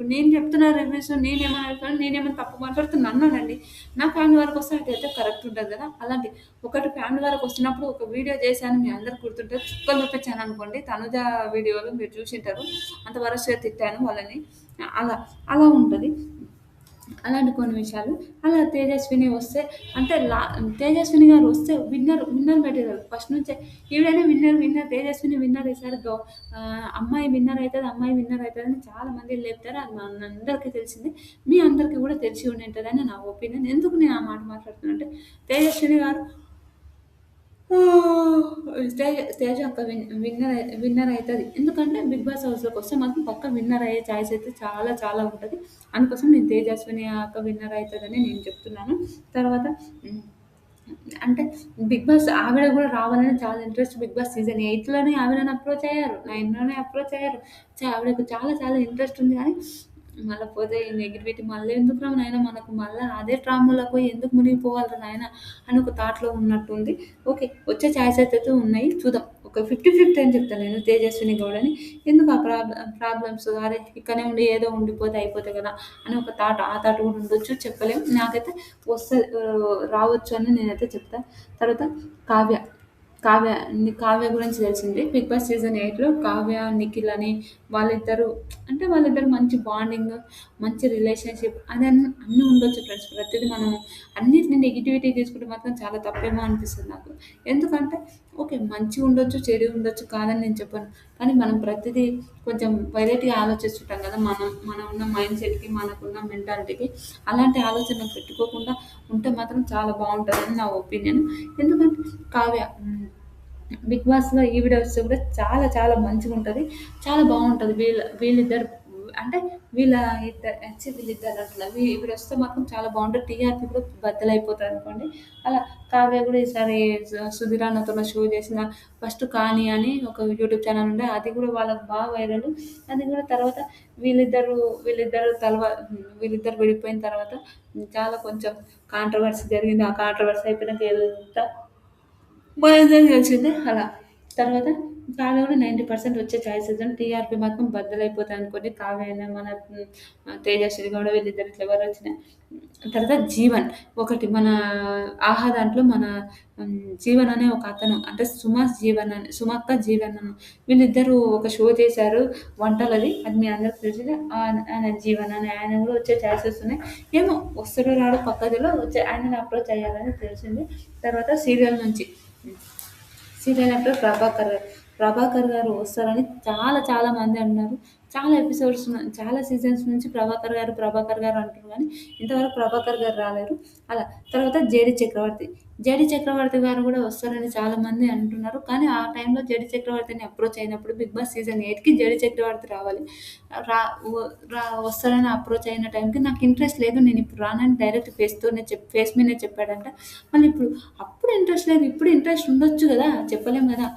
నేను చెప్తున్న రివ్యూస్ నేనేమైనా తప్పు మాట్లాడుతూ నన్ను అనండి. నా ఫ్యామిలీ వరకు వస్తే అదైతే కరెక్ట్ ఉంటుంది కదా. అలాంటి ఒకటి ఫ్యామిలీ వరకు వస్తున్నప్పుడు ఒక వీడియో చేశాను మీ అందరికి గుర్తుంటే చుక్కలు చూపించాను అనుకోండి. తనుజ వీడియోలో మీరు చూసింటారు. అంత వరస్ట్గా తిట్టాను వాళ్ళని. అలా అలా ఉంటుంది. అలాంటి కొన్ని విషయాలు. అలా తేజస్విని వస్తే అంటే తేజస్విని గారు వస్తే విన్నర్ మెటీరియల్ ఫస్ట్ నుంచే. ఈవిడనే విన్నర్ తేజస్విని విన్నర్ ఈసారి అమ్మాయి విన్నర్ అయితది, అమ్మాయి విన్నర్ అయితదని చాలా మంది లేపుతారు. అది మనందరికీ తెలిసింది. మీ అందరికీ కూడా తెలిసి ఉండి ఉంటదని నా ఒపీనియన్. ఎందుకు నేను ఆ మాట మాట్లాడుతున్నా అంటే తేజస్విని గారు తేజ అక్క విన్నర్ అయితది. ఎందుకంటే బిగ్ బాస్ హౌస్‌లోకి వస్తే మాత్రం పక్కా విన్నర్ అయ్యే ఛాయిస్ అయితే చాలా చాలా ఉంటది. అందుకోసం నేను తేజస్విని అక్క విన్నర్ అయితదని నేను చెప్తున్నాను. తర్వాత హ్మ్. అంటే బిగ్ బాస్ ఆవిడ కూడా రావాలని చాలా ఇంట్రెస్ట్. బిగ్ బాస్ సీజన్ 8లోనే ఆవిడని అప్రోచ్ అయ్యారు. 9లోనే అప్రోచ్ అయ్యారు. ఆవిడకు చాలా చాలా ఇంట్రెస్ట్ ఉంది గానీ మళ్ళా పోతే ఈ నెగటివిటీ మళ్ళీ ఎందుకురా నాయనా మనకు మళ్ళా అదే ట్రామాలో పోయి ఎందుకు మునిగిపోవాలిరా నాయనా అని ఒక థాట్‌లో ఉన్నట్టుంది. ఓకే. వచ్చే ఛాయిసెస్ అయితే ఉన్నాయి. చూద్దాం. ఒక 50, 50 అని చెప్తాను నేను తేజస్విని గౌడని. ఎందుకు ఆ ప్రాబ్లమ్స్ అరే ఇక్కడనే ఉండి ఏదో ఉండిపోతే అయిపోతాయి కదా అని ఒక ఆ థాట్ కూడా ఉండొచ్చు. చెప్పలేం. నాకైతే రావచ్చు అని నేనైతే చెప్తా. తర్వాత కావ్య. కావ్య గురించి తెలిసిందే. 'బిగ్ బాస్' సీజన్ 8లో కావ్య, నిఖిల్ అని వాళ్ళిద్దరు మంచి బాండింగ్, మంచి రిలేషన్‌షిప్ అన్నీ ఉండొచ్చు ఫ్రెండ్స్. ప్రతిది మనం అన్నిటిని నెగటివిటీ తీసుకుంటే మాత్రం చాలా తప్పేమో అనిపిస్తుంది నాకు. ఎందుకంటే ఓకే. మంచి ఉండొచ్చు, చెడు ఉండొచ్చు కాదని నేను చెప్పను. కానీ మనం ప్రతిదీ కొంచెం వెరైటీగా ఆలోచిస్తుంటాం కదా. మనం ఉన్న మైండ్ సెట్‌కి, మనకున్న మెంటాలిటీకి అలాంటి ఆలోచన పెట్టుకోకుండా ఉంటే మాత్రం చాలా బావుంటదని నా ఒపీనియన్. ఎందుకంటే కావ్య 'బిగ్ బాస్‌లో' ఈవిడ వస్తే కూడా చాలా చాలా మంచిగుంటది. చాలా బావుంటది. వీళ్ళిద్దరు అంటే వీళ్ళిద్దరు అంటున్నా. ఈవిడొస్తే మాత్రం చాలా బావుంటది. టీఆర్‌పీ కూడా బద్దలైపోతదనుకోండి. అలా కావ్య కూడా ఈసారి సుధీర్ అన్నతోని షో చేసిన ఫస్ట్ 'కాని' అని ఒక యూట్యూబ్ ఛానెల్ ఉండే. అది కూడా వాళ్ళకి బాగా వైరల్. అది కూడా తర్వాత వీళ్ళిద్దరు వీళ్ళిద్దరు వీళ్ళిద్దరు విడిపోయిన తర్వాత చాలా కొంచెం కాంట్రోవర్సీ జరిగింది. ఆ కాంట్రోవర్సీ అయిపోయినాక ఏదంతా మనందరికీ తెలిసిందే అలా. తర్వాత కావ్య కూడా 90% వచ్చే ఛాయిసెస్ ఉంది. టీఆర్‌పీ మాత్రం బద్దలైపోతాదనుకోండి. కావ్య అయినా మన తేజస్విని గౌడ వీళ్ళిద్దరు ఇట్లా ఎవరొచ్చినా. తర్వాత జీవన్. ఒకటి మన 'ఆహా' దాంట్లో మన జీవన్ అనే ఒక అతను అంటే సుమక్క జీవన్ అని వీళ్ళిద్దరూ ఒక షో చేశారు వంటలది. అది మీ అందరికి తెలిసిందే. ఆయన జీవన్ అనే ఆయన కూడా వచ్చే ఛాయిసెస్ ఉన్నాయి. ఏమో వస్తాడో రాడో పక్కా తెలవదు. ఆయనని అప్రోచ్ అయ్యారని తెలిసింది. తర్వాత సీరియల్ నుంచి సీరియల్ యాక్టర్ ప్రభాకర్ గారు వస్తారని చాలా చాలా మంది అన్నారు. చాలా ఎపిసోడ్స్ చాలా సీజన్స్ నుంచి ప్రభాకర్ గారు అంటున్నారు కానీ ఇంతవరకు ప్రభాకర్ గారు రాలేరు. అలా తర్వాత జేడీ చక్రవర్తి. జేడీ చక్రవర్తి గారు కూడా వస్తారని చాలామంది అంటున్నారు. కానీ ఆ టైంలో జేడీ చక్రవర్తిని అప్రోచ్ అయినప్పుడు 'బిగ్ బాస్' సీజన్ 8కి జేడీ చక్రవర్తి రావాలి. రా వ రా వస్తారని అప్రోచ్ అయిన టైంకి నాకు ఇంట్రెస్ట్ లేదు. నేను ఇప్పుడు రానని డైరెక్ట్ ఫేస్ మీదనే చెప్పాడంట. మళ్ళీ ఇప్పుడు అప్పుడు ఇంట్రెస్ట్ లేదు. ఇప్పుడు ఇంట్రెస్ట్ ఉండొచ్చు గదా! చెప్పలేం గదా!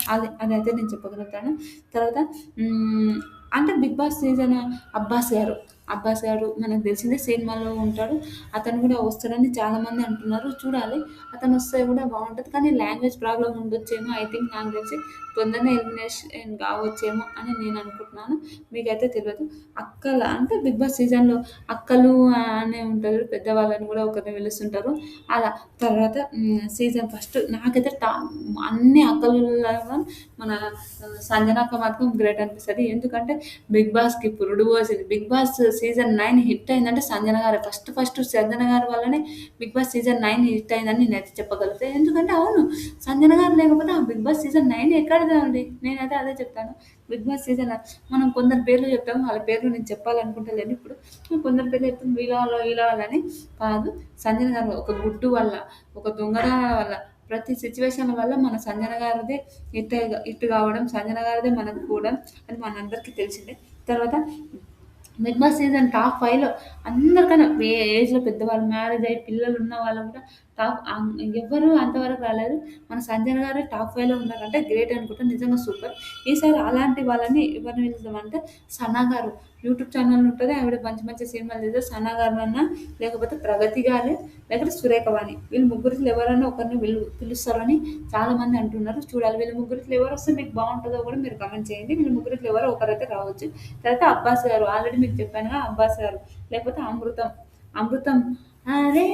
అదైతే నేను చెప్పగలుగుతాను. తర్వాత హ్మ్. అంటే 'బిగ్ బాస్' సీజన్ అబ్బాస్ గారు మనకు తెలిసిందే సినిమాలో ఉంటాడు. అతను గూడా వస్తాడని చాలామంది అంటున్నారు. చూడాలి. అతను వస్తే గూడా బావుంటది. కానీ లాంగ్వేజ్ ప్రాబ్లమ్ ఉండొచ్చేమో. ఐ థింక్ నాకు తెలిసి తొందరనే ఎలిమినేషన్ కావచ్చేమో అని నేను అనుకుంటున్నాను. మీకైతే తెలవదు. అంటే 'బిగ్ బాస్' సీజన్‌లో అక్కలు అనే ఉంటారు. పెద్దవాళ్ళని గూడా ఒకరిని పిలుస్తుంటారు. అలా తర్వాత సీజన్ ఫస్ట్ నాకైతే అన్ని అక్కలలాగా మన సంజనక్క మాత్రం గ్రేట్ అనిపిస్తది. ఎందుకంటే 'బిగ్ బాస్'కి పురుడు పోసింది. 'బిగ్ బాస్' సీజన్ 9 హిట్ అయిందంటే సంజన గారే. ఫస్ట్ సంజన గారి వల్లనే 'బిగ్ బాస్' సీజన్ 9 హిట్ అయిందని నేనైతే చెప్పగలుగుతా. ఎందుకంటే అవును. సంజన గారు లేకపోతే ఆ 'బిగ్ బాస్' సీజన్ 9 ఎక్కడిదండి? నేనైతే అదే చెప్తాను. 'బిగ్ బాస్' సీజన్ మనం కొందరి పేర్లు చెప్తాము. వాళ్ళ పేర్లు నేను చెప్పాలనుకుంటలేను ఇప్పుడు. కొందరి పేర్లు చెప్తాం వీళ్ళ వాళ్ళని కాదు. సంజన గారు ఒక గుడ్డు వల్ల, ఒక దొంగతనం వల్ల ప్రతి సిట్యుయేషన్ వల్ల మన సంజన గారిదే హిట్ కావడం, సంజన గారిదే మనకు కూడా అది మనందరికీ తెలిసిందే. తర్వాత 'బిగ్ బాస్' సీజన్ టాప్ 5లో అందరికన్నా ఏజ్‌లో పెద్దవాళ్ళు మ్యారేజ్ అయ్యి పిల్లలున్న వాళ్ళు కూడా ఎవ్వరు అంతవరకు రాలేదు. మన సంజన గారే టాప్ 5లో ఉన్నారంటే గ్రేట్ అనుకుంటా. నిజంగా సూపర్. ఈసారి అలాంటి వాళ్ళని ఎవరిని పిలుద్దామంటే సనా గారు యూట్యూబ్ ఛానెల్ ఉంటది. ఆవిడ మంచి మంచి సినిమాలు తీస్తది. సనా గారినన్నా లేకపోతే ప్రగతి గారు లేకపోతే సురేఖ వాణి. వీళ్ళు ముగ్గురిట్లో ఎవరైనా ఒకరిని పిలుస్తారని చాలామంది అంటున్నారు. చూడాలి. వీళ్ళ ముగ్గురిట్లో ఎవరొస్తే మీకు బావుంటదో కూడా మీరు కామెంట్ చేయండి. వీళ్ళ ముగ్గురిట్లో ఎవరో ఒకరైతే రావచ్చు. తర్వాత అబ్బాస్ గారు ఆల్రెడీ మీకు చెప్పానుగా అబ్బాస్ గారు. లేకపోతే అమృతం అరే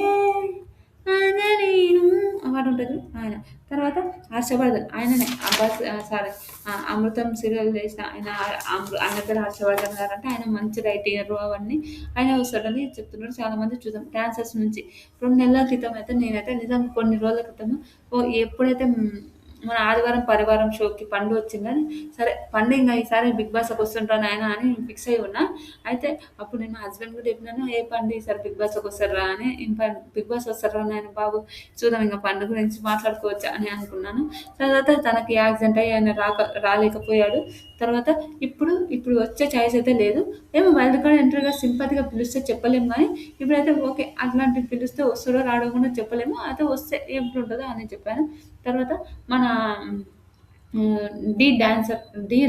ఆగలేను ఆ పాటుంటది ఆయన. తర్వాత హర్షవర్ధన్ ఆయననే సారీ అమృతం సీరియల్ చేసిన ఆయన పేరు హర్షవర్ధన్ గారంటే ఆయన మంచి రైటింగరు అవన్నీ. ఆయన వస్తాడని చెప్తున్నారు చాలామంది. చూద్దాం. డాన్సర్స్ నుంచి 2 నెలల క్రితం అయితే నేనైతే నిజంగా కొన్ని రోజుల క్రితము ఎప్పుడైతే మన ఆదివారం, పరివారం షోకి పండు వచ్చిందని సరే పండు ఇంగ ఈసారి 'బిగ్ బాస్'లోకి వస్తుండురా నాయనా అని ఫిక్స్ అయ్యి ఉన్నా. అయితే అప్పుడు నేను మా హస్బెండ్ కూడా చెప్పినాను. ఏ పండు ఈసారి 'బిగ్ బాస్'లోకి వస్తాడురా అని. 'బిగ్ బాస్' వస్తాడురా నాయన బాబు చూద్దాం ఇంక పండు గురించి మాట్లాడుకోవచ్చు అని అనుకున్నాను. తర్వాత తనకి యాక్సిడెంట్ అయ్యి ఆయన రాలేకపోయాడు. తర్వాత ఇప్పుడు వచ్చే ఛాయిస్ అయితే లేదు. ఏమో వైల్డ్ కార్డ్ ఎంట్రీగా సింపతిగా పిలిస్తే చెప్పలేము గానీ, ఇప్పుడైతే ఓకే. అట్లాంటివి పిలిస్తే వస్తాడో రాడో కూడా చెప్పలేము. అయితే వస్తే ఎట్లుంటదో అని చెప్పాను. తర్వాత మన హ్మ్. 'డి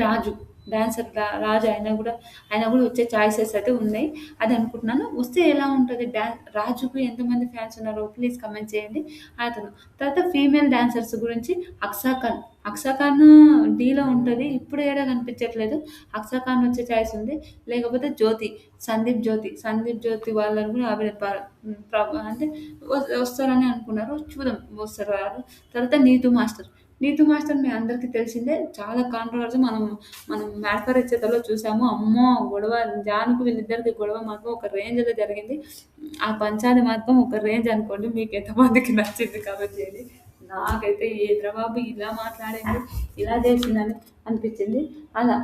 రాజు' డాన్సర్ రాజు ఆయన గూడా వచ్చే ఛాయిసెస్ అయితే ఉన్నాయి. అది అనుకుంటున్నాను. వస్తే ఎలా ఉంటది? రాజుకి ఎంతమంది ఫ్యాన్స్ ఉన్నారో ప్లీజ్ కామెంట్ చేయండి. అతను. తర్వాత ఫీమేల్ డాన్సర్స్ గురించి అక్సా ఖాన్ 'డీలో' ఉంటది. ఇప్పుడు ఏడ కనిపించట్లేదు. అక్సా ఖాన్ వచ్చే ఛాయిస్ ఉంది. లేకపోతే సందీప్ జ్యోతి వాళ్ళని కూడా ఆవిడ అంటే వస్తారని అనుకున్నారు. చూద్దాం వస్తారో రారో. తర్వాత నీతూ మాస్టర్ మీ అందరికీ తెలిసిందే. చాలా కాంట్రోవర్సీ మనం 'మ్యాడ్ ఫర్ ఈచ్ అదర్‌లో' చూసాము. అమ్మో! గొడవ జాన్‌కు వీళ్ళిద్దరికి గొడవ మాత్రం ఒక రేంజ్‌లో జరిగింది. ఆ పంచాది మాత్రం ఒక రేంజ్ అనుకోండి. మీకు ఎంతమందికి నచ్చింది కామెంట్ చేయండి. నాకైతే ఏంట్రా బాబు ఇలా మాట్లాడింది, ఇలా చేసిందని అనిపించింది. అలా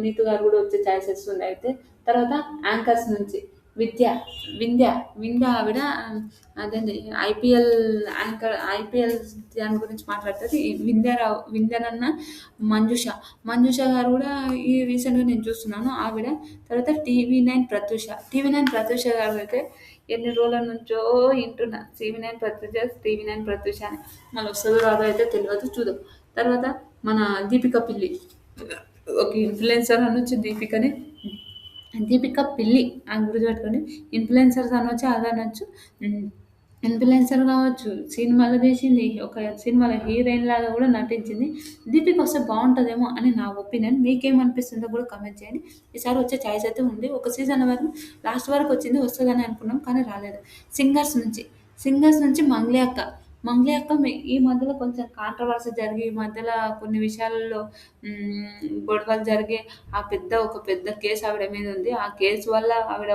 నీతు గారు కూడా వచ్చే ఛాయిసెస్ ఉన్నాయి అయితే. తర్వాత యాంకర్స్ నుంచి విద్య, వింధ్య ఆవిడ అదేండి ఐపీఎల్ ఐపీఎల్ దాని గురించి మాట్లాడుతది. వింధ్యనన్న మంజుష గారు కూడా ఈ రీసెంట్‌గా నేను చూస్తున్నాను ఆవిడ. తర్వాత టీవీ నైన్ ప్రత్యూష గారిదైతే ఎన్ని రోజుల నుంచో వింటున్నా. టీవీ నైన్ ప్రత్యూష అని. మళ్ళీ వస్తదో రాదో అయితే తెలవదు. చూద్దాం. తర్వాత మన ఒక ఇన్‌ఫ్లుయెన్సర్ అనొచ్చు దీపికని. దీపిక పిల్లి అని గుర్తుపెట్టుకోండి. ఇన్‌ఫ్లుయెన్సర్స్ అనొచ్చు, అదనొచ్చు. హ్మ్. ఇన్‌ఫ్లుయెన్సర్ కావచ్చు, సినిమాలో చేసింది. ఒక సినిమాలో హీరోయిన్ లాగా కూడా నటించింది. దీపిక వస్తే బావుంటదేమో అని నా ఒపీనియన్. మీకేమనిపిస్తుందో కూడా కామెంట్ చేయండి. ఈసారి వచ్చే ఛాయిస్ అయితే ఉంది. ఒక సీజన్ వరకు లాస్ట్ వరకు వచ్చింది. వస్తదని అనుకున్నాం కానీ రాలేదు. సింగర్స్ నుంచి మంగ్లీ అక్క ఈ మధ్యలో కొంచెం కాంట్రోవర్సీ జరిగి, ఈ మధ్యలో కొన్ని విషయాలలో గొడవలు జరిగి ఒక పెద్ద కేస్ ఆవిడ మీద ఉంది. ఆ కేసు వల్ల ఆవిడ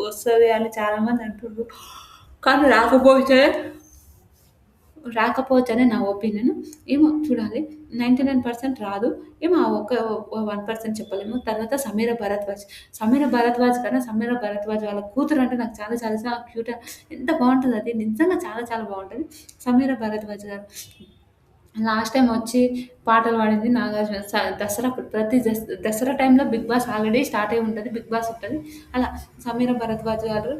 వస్తది అని చాలామంది అంటుర్రు. కానీ రాకపోతే రాకపోవచ్చని నా ఒపీనియన్. ఏమో చూడాలి. 99% రాదు. ఏమో ఆ ఒక్క 1% చెప్పలేము. తర్వాత సమీర భరద్వాజ్. సమీర భరద్వాజ్ కన్నా సమీర భరద్వాజ్ వాళ్ళ కూతురంటే నాకు చాలా చాలా చాలా క్యూట్. ఎంత బావుంటదది. నిజంగా చాలా చాలా బావుంటది. సమీర భరద్వాజ్ గారు. లాస్ట్ టైమ్ వచ్చి పాటలు పాడింది నాగార్జున దసరప్పుడు దసరా టైంలో 'బిగ్ బాస్' ఆల్రెడీ స్టార్ట్ అయ్యి ఉంటది. 'బిగ్ బాస్' ఉంటది. అలా సమీర భరద్వాజ్ గారు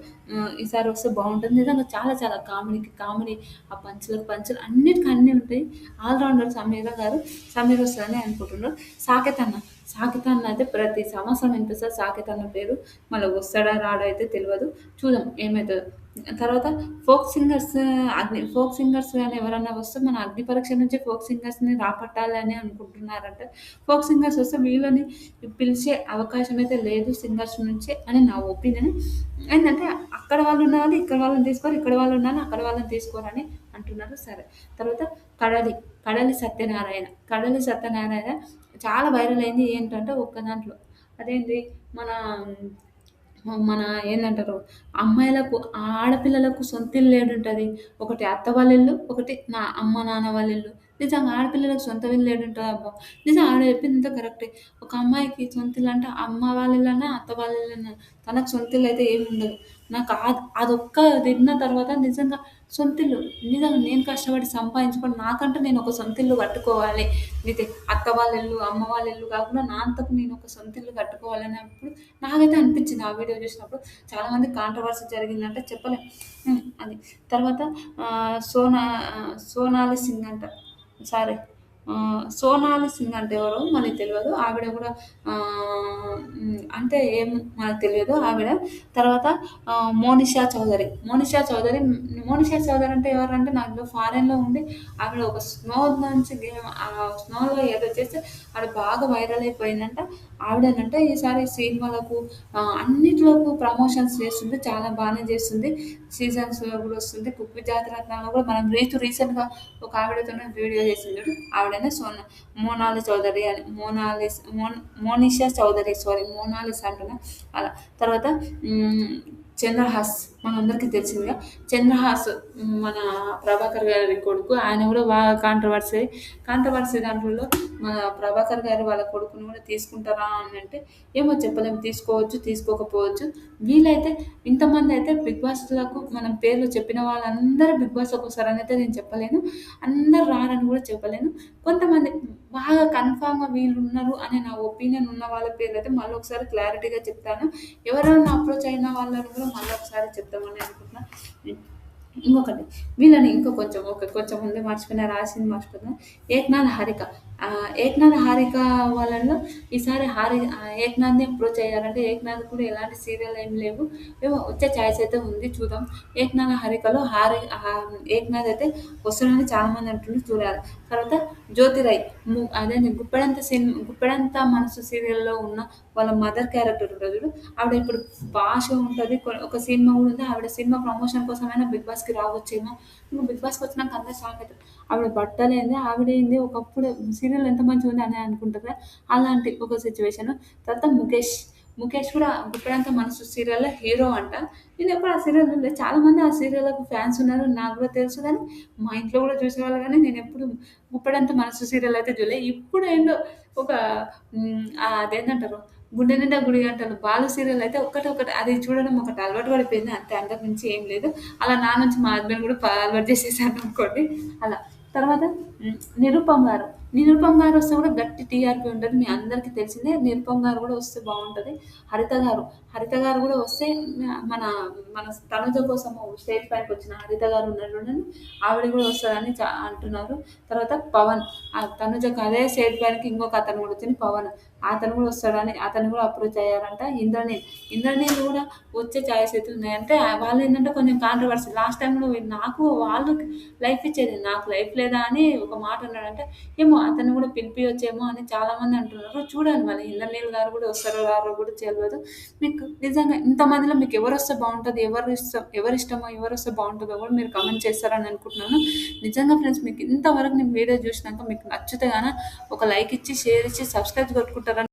ఈసారి వస్తే బావుంటది. నిజంగా చాలా చాలా కామెడీకి కామెడీ, ఆ పంచులకు పంచులు అన్నిటికి అన్నీ ఉంటాయి. ఆల్ రౌండర్ సమీర గారు. సమీర వస్తదని అనుకుంటున్నారు. సాకేత్ అన్న. సాకేత్ అన్న అయితే ప్రతి సంవత్సరం వినిపిస్తది సాకేత్ అన్న పేరు. మళ్ళా వస్తాడా రాడా అయితే తెలవదు. చూద్దాం ఏమైతదో. తర్వాత ఫోక్ సింగర్స్ గాని ఎవరన్నా వస్తే మన అగ్ని పరీక్ష నుంచి ఫోక్ సింగర్స్‌ని రాపట్టాలని అనుకుంటున్నారంట. ఫోక్ సింగర్స్ వస్తే వీళ్ళని పిలిచే అవకాశం అయితే లేదు సింగర్స్ నుంచి అని నా ఒపీనియన్. ఏంటంటే అక్కడ వాళ్ళు ఉన్నవాళ్ళు ఇక్కడ వాళ్ళని తీసుకోరు. ఇక్కడ వాళ్ళు ఉన్నవాళ్ళు అక్కడ వాళ్ళని తీసుకోరని అంటున్నారు. సరే. తర్వాత కడలి. కడలి సత్యనారాయణ. కడలి సత్యనారాయణ చాలా వైరల్ అయింది. ఏంటంటే ఒక్క దాంట్లో అదేంటి మన మన ఏందంటారు అమ్మాయిలకు ఆడపిల్లలకు సొంతిల్లు ఏడుంటది. ఒకటి అత్త వాళ్ళ ఇల్లు, ఒకటి నా అమ్మ, నాన్న వాళ్ళ ఇల్లు. నిజంగా ఆడపిల్లలకు సొంత ఇల్లు ఏడుంటదబ్బా! నిజం ఆవిడ చెప్పిందంతా కరెక్టే. ఒక అమ్మాయికి సొంతిల్లంటే అమ్మ వాళ్ళ ఇల్లన్నా, అత్త వాళ్ళ ఇల్లన్నా. తనకు సొంతిల్లయితే ఏముండదు. నాకు అదొక్క విన్న తర్వాత నిజంగా సొంతిల్లు నిజంగా నేను కష్టపడి సంపాదించుకొని నాకంటూ నేను ఒక సొంతిల్లు కట్టుకోవాలి. ఇది అత్త వాళ్ళ ఇల్లు, అమ్మ వాళ్ళ ఇల్లు కాకుండా నా అంతకు నేను ఒక సొంతిల్లు కట్టుకోవాలన్నప్పుడు నాకైతే అనిపించింది ఆ వీడియో చూసినప్పుడు. చాలామంది కాంట్రోవర్సీ జరిగిందంటే చెప్పలేం. అది. తర్వాత సోనాలి సింగ్ అంట. సారీ. సోనాలి సింగ్ అంటే ఎవరో మనకి తెలవదు. ఆవిడ గూడా అంటే ఏం మనకు తెలియదు ఆవిడ. తర్వాత మోనిషా చౌదరి. మోనిషా చౌదరి అంటే ఎవరంటే నాకు ఫారెన్‌లో ఉండి ఆవిడ ఒక స్నో నుంచి స్నోలో ఏదో చేస్తే అది బాగా వైరల్ అయిపోయిందంట. ఆవిడేనంట ఈసారి సినిమాలకు అన్నిట్లోకు ప్రమోషన్స్ చేస్తుంది. చాలా బానే చేస్తుంది. సీజన్స్‌లో గూడా వస్తుంది. 'కుక్ విత్ జాతిరత్నాల్లో' గూడా మనం రీసెంట్‌గా ఒక ఆవిడతోనే వీడియో చేసింది చూడు. ఆవిడనే మోనాలి చౌదరి అని. మోనిషా చౌదరి సారీ మోనాలిసా అంటున్నా. అలా. తర్వాత హ్మ్. చంద్రహాస్ మనందరికీ తెలిసిందిగా. చంద్రహాస్ మన ప్రభాకర్ గారి కొడుకు. ఆయన గూడా బాగా కాంట్రోవర్సీ దాంట్లో మన ప్రభాకర్ గారు వాళ్ళ కొడుకుని గూడా తీసుకుంటారా అని అంటే ఏమో చెప్పలేం. తీసుకోవచ్చు, తీసుకోకపోవచ్చు. వీళ్ళైతే ఇంతమందయితే 'బిగ్ బాస్'లకు మనం పేర్లు చెప్పిన వాళ్ళందరూ 'బిగ్ బాస్'లోకి వస్తారనైతే నేను చెప్పలేను. అందరూ రారని గూడా చెప్పలేను. కొంతమంది బాగా కన్ఫర్మ్‌గా వీళ్ళున్నారు అనే నా ఒపీనియన్ ఉన్న వాళ్ళ పేర్లయితే మళ్ళొకసారి క్లారిటీగా చెప్తాను. ఎవరైనా అప్రోచ్ అయిన వాళ్ళని కూడా మళ్ళొకసారి చెప్దామని అనుకుంటున్నా. ఇంకొకటి వీళ్ళని ఇంకో కొంచెం ముందే మర్చిపోయినా రాసింది మర్చిపోయినా. ఏక్నాథ్, హారిక. ఏక్నాథ్, హారిక వాళ్ళలో ఈసారి ఏక్నాథ్‌ని అప్రోచ్ అయ్యారంటే ఏక్నాథ్ కూడా ఎలాంటి సీరియల్ ఏమి లేవు. ఏమో వచ్చే ఛాయిస్ అయితే ఉంది చూద్దాం. ఏక్నాథ్, హారికలో ఏక్నాథ్ అయితే వస్తాడని చాలామంది అంటున్నారు చూడాలి. తర్వాత జ్యోతిరై అదేంటి గుప్పెడంత మనసు సీరియల్‌లో ఉన్న వాళ్ళ మదర్ క్యారెక్టర్ ఉంటది చూడు. ఆవిడ ఇప్పుడు భాష ఉంటది. ఒక సినిమా గూడా ఉంది. ఆవిడ సినిమా ప్రమోషన్ కోసమైనా 'బిగ్ బాస్'కి రావచ్చేమో. ఇంక 'బిగ్ బాస్'కి వచ్చినాక అందరూ షాక్ అయితారు. ఆవిడ బట్టలేంది, ఆవిడేంది ఒకప్పుడు సీరియల్ ఎంత మంచిగుంది అని అనుకుంటారు. అలాంటి ఒక సిట్యుయేషన్. తర్వాత ముఖేష్ కూడా 'గుప్పెడంత మనసు' సీరియల్‌లో హీరో అంట. నేనెప్పుడు ఆ సీరియల్ చూడలేదు. చాలామంది ఆ సీరియల్‌కి ఫ్యాన్స్ ఉన్నారు. నాకు కూడా తెలుసు గానీ, మా ఇంట్లో కూడా చూసేవాళ్ళు గానీ, నేనెప్పుడు 'గుప్పెడంత మనసు' సీరియల్ అయితే చూడలే. ఇప్పుడేందో ఒక అదేందంటారు 'గుండె నిండా గుడి గంటలు' బాలు సీరియల్ అయితే ఒకటి అది చూడడం ఒకటి అలవాటు పడిపోయింది. అంతే అంతకు మించి ఏం లేదు. అలా నా నుంచి మా హస్బెండ్ కూడా అలవాటు చేసేసారనుకోండి. అలా. తర్వాత నిరూపమ్ గారు. నిరూపమ్ గారు వస్తే కూడా గట్టి టీఆర్‌పీ ఉంటది. మీ అందరికీ తెలిసిందే. నిరూపమ్ గారు కూడా వస్తే బావుంటది. హరిత గారు కూడా వస్తే మన మన తనుజ కోసం స్టేజ్ పైకొచ్చిన హరిత గారు ఉన్నారు చూడండి. ఆవిడ కూడా వస్తదని అంటున్నారు. తర్వాత పవన్. తనుజకు అదే స్టేజ్ పైనకి ఇంకొక అతను కూడా వచ్చిండు పవన్. అతను కూడా వస్తాడని అతను కూడా అప్రోచ్ అయ్యారంట. ఇంద్రనీల్ కూడా వచ్చే ఛాయిస్ అయితే ఉన్నాయి. అంటే వాళ్ళేంటంటే కొంచెం కాంట్రోవర్సీ. లాస్ట్ టైమ్‌లో నాకు వాళ్ళు లైఫ్ ఇచ్చేది. నాకు లైఫ్ లేదా అని ఒక మాట అన్నాడంటే, ఏమో అతన్ని కూడా పిలిపియొచ్చేమో అని చాలామంది అంటున్నారు. చూడాలి మరి ఇంద్రనీల్ గారు కూడా వస్తారో రారో కూడా తెలవదు. మీకు నిజంగా ఇంతమందిలో మీకు ఎవరొస్తే బావుంటది? ఎవరిష్టమో ఎవరొస్తే బావుంటదో కూడా మీరు కామెంట్ చేస్తారని అనుకుంటున్నాను. నిజంగా ఫ్రెండ్స్ మీకు ఇంతవరకు నేను వీడియో చూసినాక మీకు నచ్చితే గాన ఒక లైక్ ఇచ్చి, షేర్ ఇచ్చి, సబ్స్క్రైబ్ కొట్టుకుంటారని